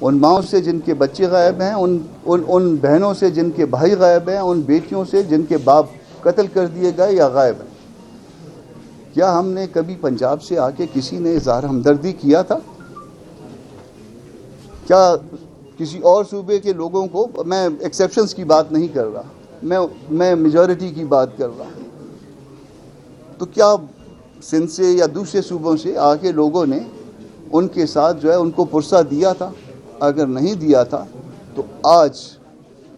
ان ماؤں سے جن کے بچے غائب ہیں، ان بہنوں سے جن کے بھائی غائب ہیں، ان بیٹیوں سے جن کے باپ قتل کر دیے گئے یا غائب ہیں۔ کیا ہم نے کبھی پنجاب سے آ کے کسی نے اظہار ہمدردی کیا تھا؟ کیا کسی اور صوبے کے لوگوں کو، میں ایکسیپشنز کی بات نہیں کر رہا، میں میجورٹی کی بات کر رہا ہوں، تو کیا سندھ سے یا دوسرے صوبوں سے آ کے لوگوں نے ان کے ساتھ جو ہے ان کو پرسہ دیا تھا؟ اگر نہیں دیا تھا تو آج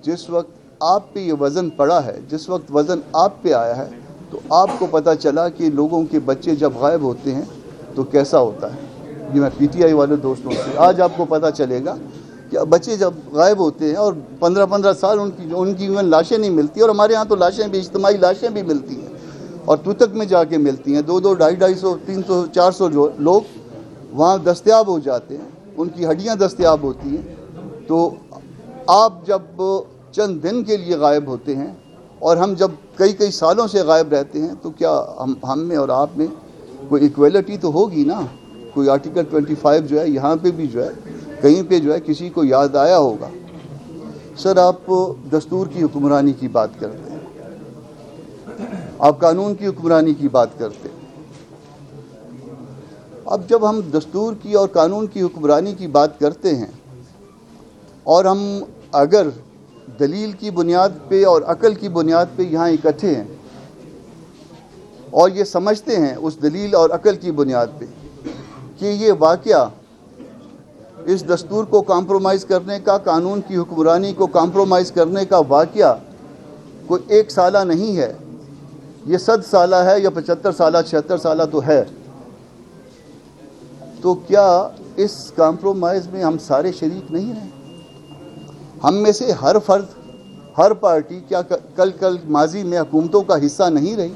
جس وقت آپ پہ یہ وزن پڑا ہے، جس وقت وزن آپ پہ آیا ہے، تو آپ کو پتہ چلا کہ لوگوں کے بچے جب غائب ہوتے ہیں تو کیسا ہوتا ہے۔ یہ میں پی ٹی آئی والے دوستوں سے آج آپ کو پتہ چلے گا کہ بچے جب غائب ہوتے ہیں اور 15 سال ان کی ایون لاشیں نہیں ملتی، اور ہمارے ہاں تو لاشیں بھی، اجتماعی لاشیں بھی ملتی ہیں اور توتک میں جا کے ملتی ہیں، 200 250 300 400 لوگ وہاں دستیاب ہو جاتے ہیں، ان کی ہڈیاں دستیاب ہوتی ہیں۔ تو آپ جب چند دن کے لیے غائب ہوتے ہیں اور ہم جب کئی سالوں سے غائب رہتے ہیں، تو کیا ہم میں اور آپ میں کوئی ایکویلٹی تو ہوگی نا؟ کوئی آرٹیکل 25 جو ہے یہاں پہ بھی جو ہے کہیں پہ جو ہے کسی کو یاد آیا ہوگا۔ سر، آپ دستور کی حکمرانی کی بات کرتے ہیں، آپ قانون کی حکمرانی کی بات کرتے ہیں۔ اب جب ہم دستور کی اور قانون کی حکمرانی کی بات کرتے ہیں اور ہم اگر دلیل کی بنیاد پہ اور عقل کی بنیاد پہ یہاں اکٹھے ہیں اور یہ سمجھتے ہیں اس دلیل اور عقل کی بنیاد پہ کہ یہ واقعہ اس دستور کو کمپرومائز کرنے کا، قانون کی حکمرانی کو کمپرومائز کرنے کا واقعہ کوئی 1 سالہ نہیں ہے، یہ 100 سالہ ہے یا 75 سالہ 76 سالہ تو ہے، تو کیا اس کمپرومائز میں ہم سارے شریک نہیں ہیں؟ ہم میں سے ہر فرد، ہر پارٹی کیا کل ماضی میں حکومتوں کا حصہ نہیں رہی؟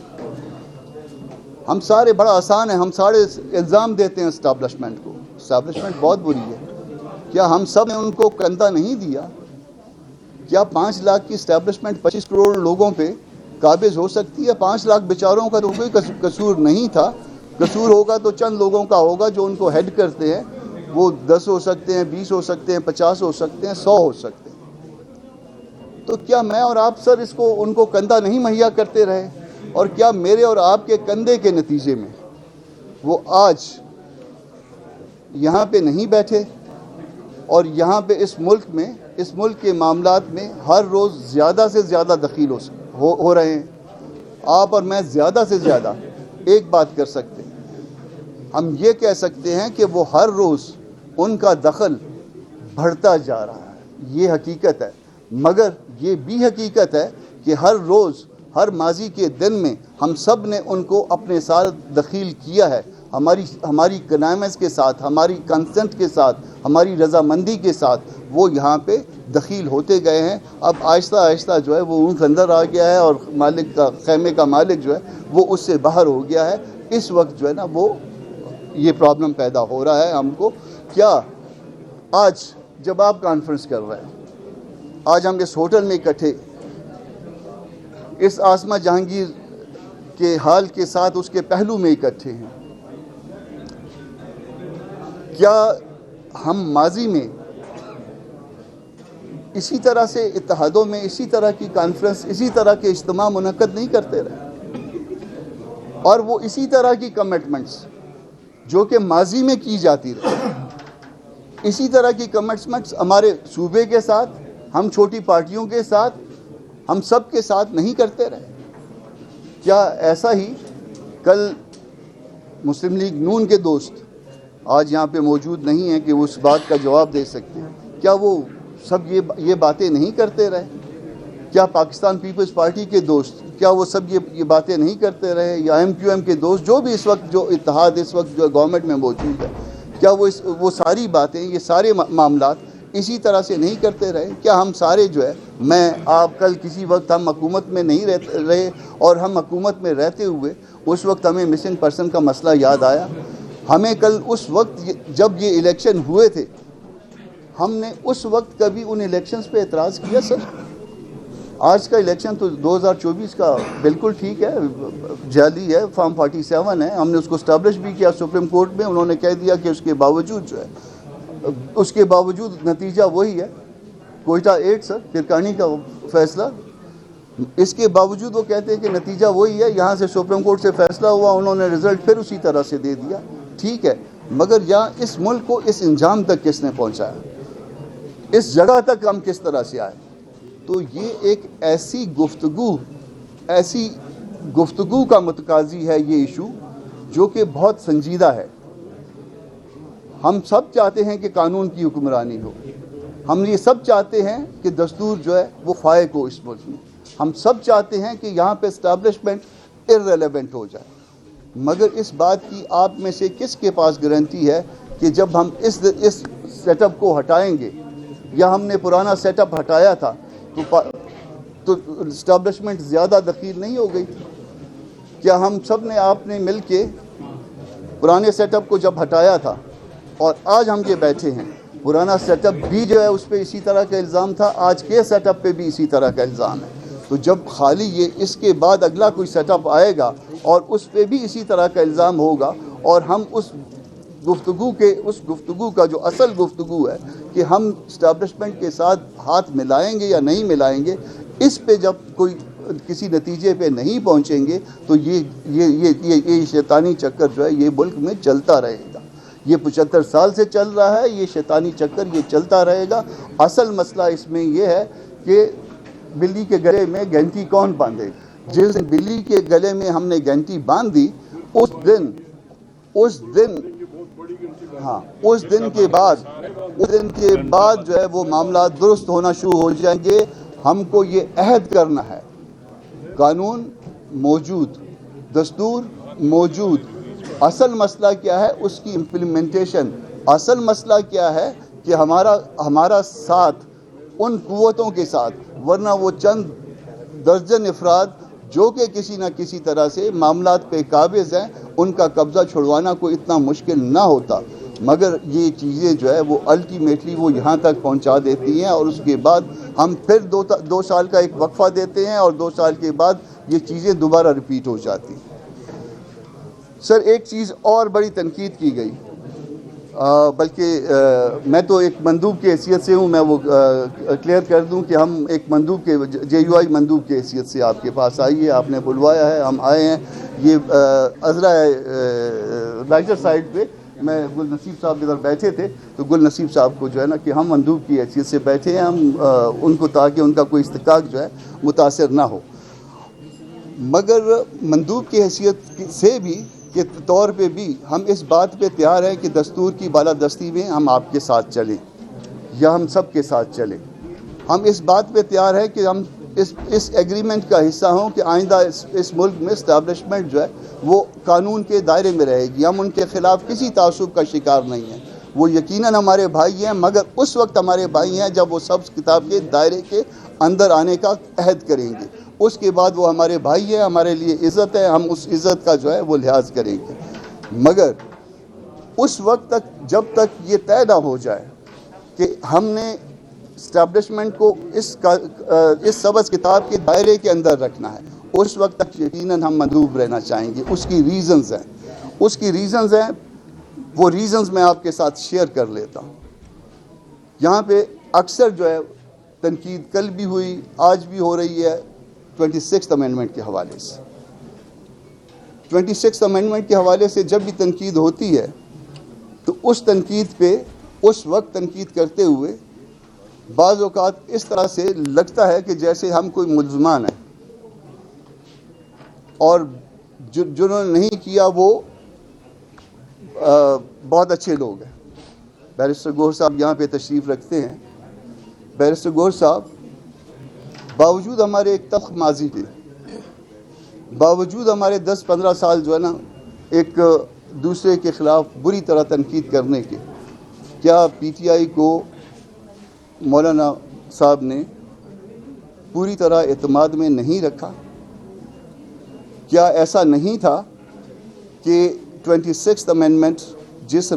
ہم سارے، بڑا آسان ہے، ہم سارے الزام دیتے ہیں اسٹیبلشمنٹ کو، اسٹیبلشمنٹ بہت بری ہے۔ کیا ہم سب نے ان کو کندھا نہیں دیا؟ کیا 5 لاکھ کی اسٹیبلشمنٹ 25 کروڑ لوگوں پہ قابض ہو سکتی ہے؟ 5 لاکھ بیچاروں کا تو کوئی قصور نہیں تھا، قصور ہوگا تو چند لوگوں کا ہوگا جو ان کو ہیڈ کرتے ہیں، وہ 10 ہو سکتے ہیں، 20 ہو سکتے ہیں، 50 ہو سکتے ہیں، 100 ہو سکتے ہیں۔ تو کیا میں اور آپ سر ان کو کندھا نہیں مہیا کرتے رہے؟ اور کیا میرے اور آپ کے کندھے کے نتیجے میں وہ آج یہاں پہ نہیں بیٹھے اور یہاں پہ اس ملک کے معاملات میں ہر روز زیادہ سے زیادہ دخیل ہو رہے ہیں؟ آپ اور میں زیادہ سے زیادہ ایک بات کر سکتے ہیں، ہم یہ کہہ سکتے ہیں کہ وہ ہر روز ان کا دخل بڑھتا جا رہا ہے، یہ حقیقت ہے۔ مگر یہ بھی حقیقت ہے کہ ہر روز، ہر ماضی کے دن میں ہم سب نے ان کو اپنے ساتھ دخیل کیا ہے، ہماری کنائمنس کے ساتھ، ہماری کنسنٹ کے ساتھ، ہماری رضامندی کے ساتھ وہ یہاں پہ دخیل ہوتے گئے ہیں۔ اب آہستہ آہستہ جو ہے وہ اونٹ اندر آ گیا ہے اور مالک کا، خیمے کا مالک جو ہے وہ اس سے باہر ہو گیا ہے۔ اس وقت جو ہے نا وہ یہ پرابلم پیدا ہو رہا ہے ہم کو۔ کیا آج جب آپ کانفرنس کر رہے ہیں، آج ہم اس ہوٹل میں اکٹھے اس عاصمہ جہانگیر کے حال کے ساتھ اس کے پہلو میں اکٹھے ہیں، کیا ہم ماضی میں اسی طرح سے اتحادوں میں، اسی طرح کی کانفرنس، اسی طرح کے اجتماع منعقد نہیں کرتے رہے؟ اور وہ اسی طرح کی کمٹمنٹس جو کہ ماضی میں کی جاتی رہی، اسی طرح کی کمٹمنٹس ہمارے صوبے کے ساتھ، ہم چھوٹی پارٹیوں کے ساتھ، ہم سب کے ساتھ نہیں کرتے رہے؟ کیا ایسا ہی کل مسلم لیگ نون کے دوست آج یہاں پہ موجود نہیں ہیں کہ وہ اس بات کا جواب دے سکتے ہیں، کیا وہ سب یہ باتیں نہیں کرتے رہے؟ کیا پاکستان پیپلز پارٹی کے دوست، کیا وہ سب یہ باتیں نہیں کرتے رہے؟ یا MQM کے دوست، جو بھی اس وقت جو اتحاد اس وقت جو گورنمنٹ میں موجود ہے، کیا وہ ساری باتیں، یہ سارے معاملات اسی طرح سے نہیں کرتے رہے؟ کیا ہم سارے جو ہے، میں آپ، کل کسی وقت ہم حکومت میں نہیں رہے اور ہم حکومت میں رہتے ہوئے اس وقت ہمیں مسنگ پرسن کا مسئلہ یاد آیا؟ ہمیں کل اس وقت جب یہ الیکشن ہوئے تھے، ہم نے اس وقت کبھی ان الیکشنز پہ اعتراض کیا؟ سر، آج کا الیکشن تو 2024 کا بالکل ٹھیک ہے، جعلی ہے، فارم 47 ہے، ہم نے اس کو اسٹیبلش بھی کیا سپریم کورٹ میں، انہوں نے کہہ دیا کہ اس کے باوجود جو ہے اس کے باوجود نتیجہ وہی ہے، کوئٹہ 8 سر پھرکانی کا فیصلہ، اس کے باوجود وہ کہتے ہیں کہ نتیجہ وہی ہے، یہاں سے سپریم کورٹ سے فیصلہ ہوا، انہوں نے رزلٹ پھر اسی طرح سے دے دیا. ٹھیک ہے، مگر یہاں اس ملک کو اس انجام تک کس نے پہنچایا، اس جگہ تک ہم کس طرح سے آئے؟ تو یہ ایک ایسی گفتگو کا متقاضی ہے یہ ایشو، جو کہ بہت سنجیدہ ہے. ہم سب چاہتے ہیں کہ قانون کی حکمرانی ہو، ہم یہ سب چاہتے ہیں کہ دستور جو ہے وہ فائق ہو اس ملک میں، ہم سب چاہتے ہیں کہ یہاں پہ اسٹیبلشمنٹ ارریلیونٹ ہو جائے. مگر اس بات کی آپ میں سے کس کے پاس گارنٹی ہے کہ جب ہم اس سیٹ اپ کو ہٹائیں گے، یا ہم نے پرانا سیٹ اپ ہٹایا تھا تو اسٹیبلشمنٹ زیادہ دخیل نہیں ہو گئی؟ کیا ہم سب نے آپ نے مل کے پرانے سیٹ اپ کو جب ہٹایا تھا اور آج ہم یہ بیٹھے ہیں، پرانا سیٹ اپ بھی جو ہے اس پہ اسی طرح کا الزام تھا، آج کے سیٹ اپ پہ بھی اسی طرح کا الزام ہے. تو جب خالی یہ اس کے بعد اگلا کوئی سیٹ اپ آئے گا اور اس پہ بھی اسی طرح کا الزام ہوگا، اور ہم اس گفتگو کا جو اصل گفتگو ہے کہ ہم اسٹیبلشمنٹ کے ساتھ ہاتھ ملائیں گے یا نہیں ملائیں گے، اس پہ جب کوئی کسی نتیجے پہ نہیں پہنچیں گے تو یہ شیطانی چکر جو ہے یہ ملک میں چلتا رہے گا. یہ 75 سال سے چل رہا ہے، یہ شیطانی چکر یہ چلتا رہے گا. اصل مسئلہ اس میں یہ ہے کہ بلی کے گلے میں گھنٹی کون باندھے؟ جس دن بلی کے گلے میں ہم نے گھنٹی باندھ دی، اس دن کے بعد جو ہے وہ معاملات درست ہونا شروع ہو جائیں گے. ہم کو یہ عہد کرنا ہے، قانون موجود، دستور موجود، اصل مسئلہ کیا ہے اس کی امپلیمنٹیشن. اصل مسئلہ کیا ہے کہ ہمارا ساتھ ان قوتوں کے ساتھ، ورنہ وہ چند درجن افراد جو کہ کسی نہ کسی طرح سے معاملات پہ قابض ہیں، ان کا قبضہ چھڑوانا کوئی اتنا مشکل نہ ہوتا. مگر یہ چیزیں جو ہے وہ الٹیمیٹلی وہ یہاں تک پہنچا دیتی ہیں، اور اس کے بعد ہم پھر 2 سال کا ایک وقفہ دیتے ہیں، اور 2 سال کے بعد یہ چیزیں دوبارہ ریپیٹ ہو جاتی. سر ایک چیز اور بڑی تنقید کی گئی، بلکہ میں تو ایک مندوب کی حیثیت سے ہوں، میں وہ کلیئر کر دوں کہ ہم ایک مندوب کے JUI مندوب کی حیثیت سے آپ کے پاس آئیے، آپ نے بلوایا ہے، ہم آئے ہیں. یہ عذرا رائٹر سائڈ پہ میں گل نصیب صاحب ادھر بیٹھے تھے، تو گل نصیب صاحب کو جو ہے نا کہ ہم مندوب کی حیثیت سے بیٹھے ہیں، ہم ان کو تاکہ ان کا کوئی استحقاق جو ہے متاثر نہ ہو. مگر مندوب کی حیثیت سے بھی کے طور پہ بھی ہم اس بات پہ تیار ہیں کہ دستور کی بالادستی میں ہم آپ کے ساتھ چلیں یا ہم سب کے ساتھ چلیں. ہم اس بات پہ تیار ہیں کہ ہم اس ایگریمنٹ کا حصہ ہوں کہ آئندہ اس ملک میں اسٹیبلشمنٹ جو ہے وہ قانون کے دائرے میں رہے گی. ہم ان کے خلاف کسی تعصب کا شکار نہیں ہیں، وہ یقیناً ہمارے بھائی ہیں، مگر اس وقت ہمارے بھائی ہیں جب وہ سب کتاب کے دائرے کے اندر آنے کا عہد کریں گے. اس کے بعد وہ ہمارے بھائی ہیں، ہمارے لیے عزت ہے، ہم اس عزت کا جو ہے وہ لحاظ کریں گے. مگر اس وقت تک جب تک یہ طے نہ ہو جائے کہ ہم نے اسٹیبلشمنٹ کو اس سبز کتاب کے دائرے کے اندر رکھنا ہے، اس وقت تک یقیناً ہم مندوب رہنا چاہیں گے. اس کی ریزنز ہیں، وہ ریزنز میں آپ کے ساتھ شیئر کر لیتا ہوں. یہاں پہ اکثر جو ہے تنقید کل بھی ہوئی، آج بھی ہو رہی ہے 26 امینڈمنٹ کے حوالے سے. 26 امینڈمنٹ کے حوالے سے جب بھی تنقید ہوتی ہے تو اس تنقید پہ اس وقت تنقید کرتے ہوئے بعض اوقات اس طرح سے لگتا ہے کہ جیسے ہم کوئی ملزمان ہیں، اور جنہوں نے نہیں کیا وہ بہت اچھے لوگ ہیں. بیرسٹر گوہر صاحب یہاں پہ تشریف رکھتے ہیں. بیرسٹر گوہر صاحب باوجود ہمارے ایک تلخ ماضی کے، باوجود ہمارے 10-15 سال جو ہے نا ایک دوسرے کے خلاف بری طرح تنقید کرنے کے، کیا PTI کو مولانا صاحب نے پوری طرح اعتماد میں نہیں رکھا؟ کیا ایسا نہیں تھا کہ 26 امینڈمنٹ جس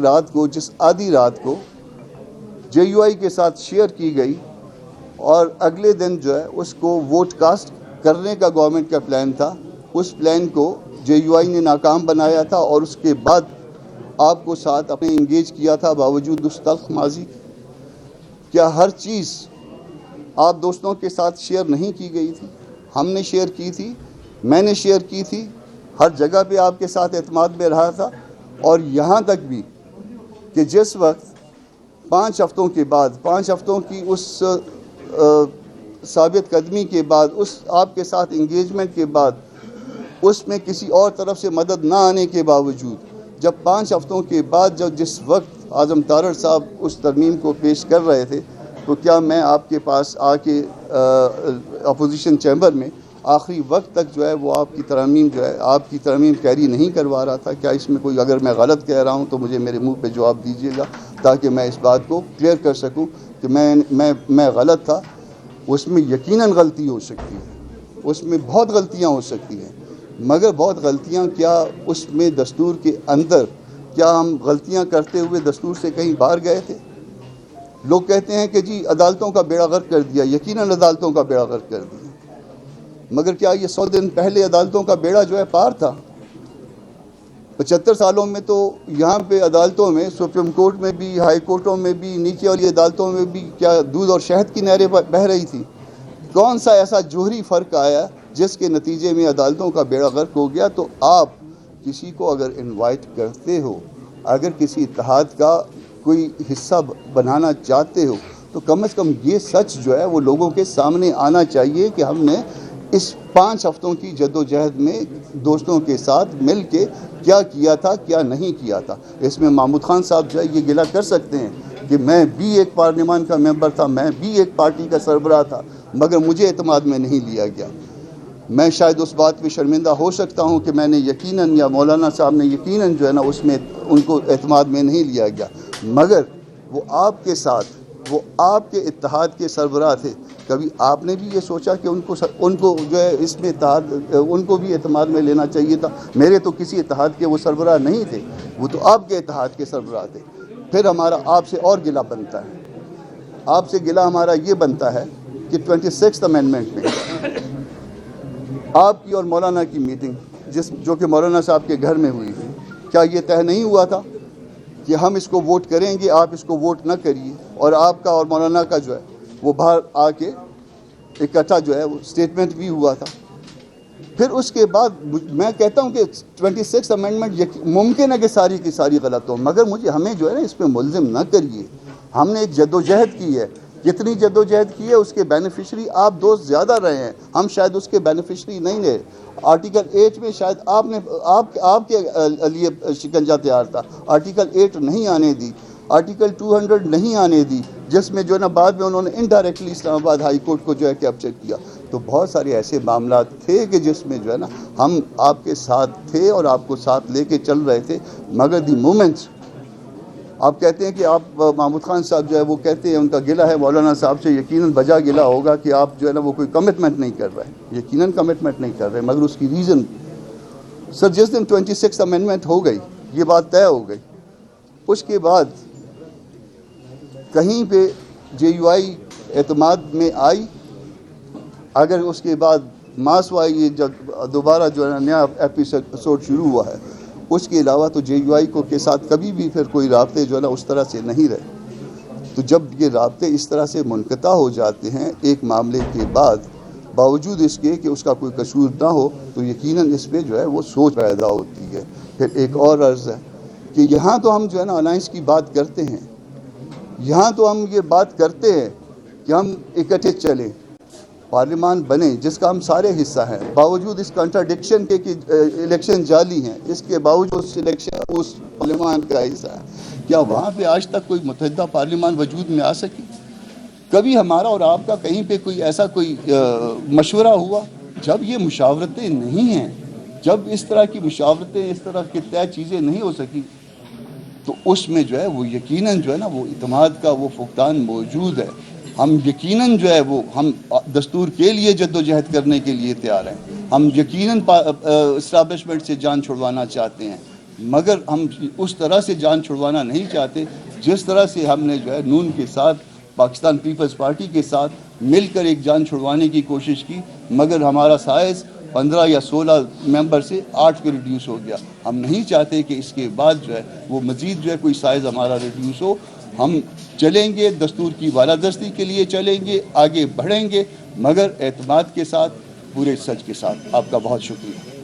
آدھی رات کو JUI کے ساتھ شیئر کی گئی اور اگلے دن جو ہے اس کو ووٹ کاسٹ کرنے کا گورنمنٹ کا پلان تھا، اس پلان کو JUI نے ناکام بنایا تھا، اور اس کے بعد آپ کو ساتھ اپنے انگیج کیا تھا باوجود اس تلخ ماضی کے؟ کیا ہر چیز آپ دوستوں کے ساتھ شیئر نہیں کی گئی تھی؟ ہم نے شیئر کی تھی، میں نے شیئر کی تھی، ہر جگہ پہ آپ کے ساتھ اعتماد میں رہا تھا. اور یہاں تک بھی کہ جس وقت 5 ہفتوں کے بعد، 5 ہفتوں کی اس ثابت قدمی کے بعد، اس آپ کے ساتھ انگیجمنٹ کے بعد، اس میں کسی اور طرف سے مدد نہ آنے کے باوجود، جب 5 ہفتوں کے بعد جس وقت اعظم تارڑ صاحب اس ترمیم کو پیش کر رہے تھے، تو کیا میں آپ کے پاس آ کے اپوزیشن چیمبر میں آخری وقت تک جو ہے وہ آپ کی ترمیم کیری نہیں کروا رہا تھا؟ کیا اس میں کوئی، اگر میں غلط کہہ رہا ہوں تو مجھے میرے منہ پہ جواب دیجیے گا تاکہ میں اس بات کو کلیئر کر سکوں کہ میں غلط تھا. اس میں یقیناً غلطی ہو سکتی ہے، اس میں بہت غلطیاں ہو سکتی ہیں، مگر بہت غلطیاں کیا اس میں دستور کے اندر، کیا ہم غلطیاں کرتے ہوئے دستور سے کہیں باہر گئے تھے؟ لوگ کہتے ہیں کہ جی عدالتوں کا بیڑا غرق کر دیا. یقیناً عدالتوں کا بیڑا غرق کر دیا، مگر کیا یہ 100 دن پہلے عدالتوں کا بیڑا جو ہے پار تھا؟ 75 سالوں میں تو یہاں پہ عدالتوں میں، سپریم کورٹ میں بھی، ہائی کورٹوں میں بھی، نیچے والی عدالتوں میں بھی کیا دودھ اور شہد کی نہریں بہہ رہی تھی؟ کون سا ایسا جوہری فرق آیا جس کے نتیجے میں عدالتوں کا بیڑا غرق ہو گیا؟ تو آپ کسی کو اگر انوائٹ کرتے ہو، اگر کسی اتحاد کا کوئی حصہ بنانا چاہتے ہو، تو کم از کم یہ سچ جو ہے وہ لوگوں کے سامنے آنا چاہیے کہ ہم نے اس 5 ہفتوں کی جدوجہد میں دوستوں کے ساتھ مل کے کیا کیا تھا، کیا نہیں کیا تھا. اس میں محمود خان صاحب جو ہے یہ گلہ کر سکتے ہیں کہ میں بھی ایک پارلیمان کا ممبر تھا، میں بھی ایک پارٹی کا سربراہ تھا، مگر مجھے اعتماد میں نہیں لیا گیا. میں شاید اس بات پہ شرمندہ ہو سکتا ہوں کہ میں نے یقیناً، یا مولانا صاحب نے یقیناً جو ہے نا اس میں ان کو اعتماد میں نہیں لیا گیا، مگر وہ آپ کے ساتھ، وہ آپ کے اتحاد کے سربراہ تھے. کبھی آپ نے بھی یہ سوچا کہ ان کو جو ہے اس میں ان کو بھی اعتماد میں لینا چاہیے تھا؟ میرے تو کسی اتحاد کے وہ سربراہ نہیں تھے، وہ تو آپ کے اتحاد کے سربراہ تھے. پھر ہمارا آپ سے اور گلہ بنتا ہے، آپ سے گلہ ہمارا یہ بنتا ہے کہ 26 امینڈمنٹ میں آپ کی اور مولانا کی میٹنگ، جو کہ مولانا صاحب کے گھر میں ہوئی تھی، کیا یہ طے نہیں ہوا تھا کہ ہم اس کو ووٹ کریں گے، آپ اس کو ووٹ نہ کریے؟ اور آپ کا اور مولانا کا جو ہے وہ باہر آ کے اکٹھا جو ہے وہ اسٹیٹمنٹ بھی ہوا تھا. پھر اس کے بعد میں کہتا ہوں کہ 26 امینڈمنٹ ممکن ہے کہ ساری کی ساری غلط ہو، مگر ہمیں جو ہے نا اس پہ ملزم نہ کریے. ہم نے ایک جدوجہد کی ہے، کتنی جدوجہد کی ہے، اس کے بینیفیشری آپ دوست زیادہ رہے ہیں، ہم شاید اس کے بینیفیشری نہیں رہے. آرٹیکل 8 میں شاید آپ کے لیے شکنجہ تیار تھا، آرٹیکل 8 نہیں آنے دی، آرٹیکل 200 نہیں آنے دی، جس میں جو ہے نا بعد میں انہوں نے انڈائریکٹلی اسلام آباد ہائی کورٹ کو جو ہے کیپچر کیا. تو بہت سارے ایسے معاملات تھے کہ جس میں جو ہے نا ہم آپ کے ساتھ تھے اور آپ کو ساتھ لے کے چل رہے تھے. مگر دی مومنٹس، آپ کہتے ہیں کہ آپ محمود خان صاحب جو ہے وہ کہتے ہیں ان کا گلہ ہے مولانا صاحب سے، یقیناً بجا گلہ ہوگا کہ آپ جو ہے نا وہ کوئی کمٹمنٹ نہیں کر رہے، یقیناً کمٹمنٹ نہیں کر رہے. مگر اس کی ریزن سر، جس دن 26 امینڈمنٹ ہو گئی، یہ بات طے ہو گئی، اس کے بعد کہیں پہ جے یو آئی اعتماد میں آئی؟ اگر اس کے بعد ماسوائی یہ جب دوبارہ جو ہے نیا ایپیسوڈ شروع ہوا ہے، اس کے علاوہ تو جے یو آئی کو کے ساتھ کبھی بھی پھر کوئی رابطے جو ہے نا اس طرح سے نہیں رہے. تو جب یہ رابطے اس طرح سے منقطع ہو جاتے ہیں ایک معاملے کے بعد، باوجود اس کے کہ اس کا کوئی قصور نہ ہو، تو یقیناً اس پہ جو ہے وہ سوچ پیدا ہوتی ہے. پھر ایک اور عرض ہے کہ یہاں تو ہم جو ہے نا الائنس کی بات کرتے ہیں، یہاں تو ہم یہ بات کرتے ہیں کہ ہم اکٹھے چلیں، پارلیمان بنے، جس کا ہم سارے حصہ ہیں، باوجود اس کنٹراڈکشن کے کہ الیکشن جعلی ہیں، اس کے باوجود اس پارلیمان کا حصہ ہے. کیا وہاں پہ آج تک کوئی متحدہ پارلیمان وجود میں آ سکی؟ کبھی ہمارا اور آپ کا کہیں پہ کوئی ایسا کوئی مشورہ ہوا؟ جب یہ مشاورتیں نہیں ہیں، جب اس طرح کی مشاورتیں، اس طرح کی طے چیزیں نہیں ہو سکی، تو اس میں جو ہے وہ یقیناً جو ہے نا وہ اعتماد کا وہ فقدان موجود ہے. ہم یقیناً جو ہے وہ ہم دستور کے لیے جدوجہد کرنے کے لیے تیار ہیں، ہم یقیناً اسٹیبلشمنٹ سے جان چھڑوانا چاہتے ہیں، مگر ہم اس طرح سے جان چھڑوانا نہیں چاہتے جس طرح سے ہم نے جو ہے نون کے ساتھ، پاکستان پیپلز پارٹی کے ساتھ مل کر ایک جان چھڑوانے کی کوشش کی. مگر ہمارا سائز 15 یا 16 ممبر سے 8 پہ ریڈیوس ہو گیا. ہم نہیں چاہتے کہ اس کے بعد جو ہے وہ مزید جو ہے کوئی سائز ہمارا ریڈیوس ہو. ہم چلیں گے دستور کی بالادستی کے لیے چلیں گے, آگے بڑھیں گے, مگر اعتماد کے ساتھ, پورے سچ کے ساتھ. آپ کا بہت شکریہ.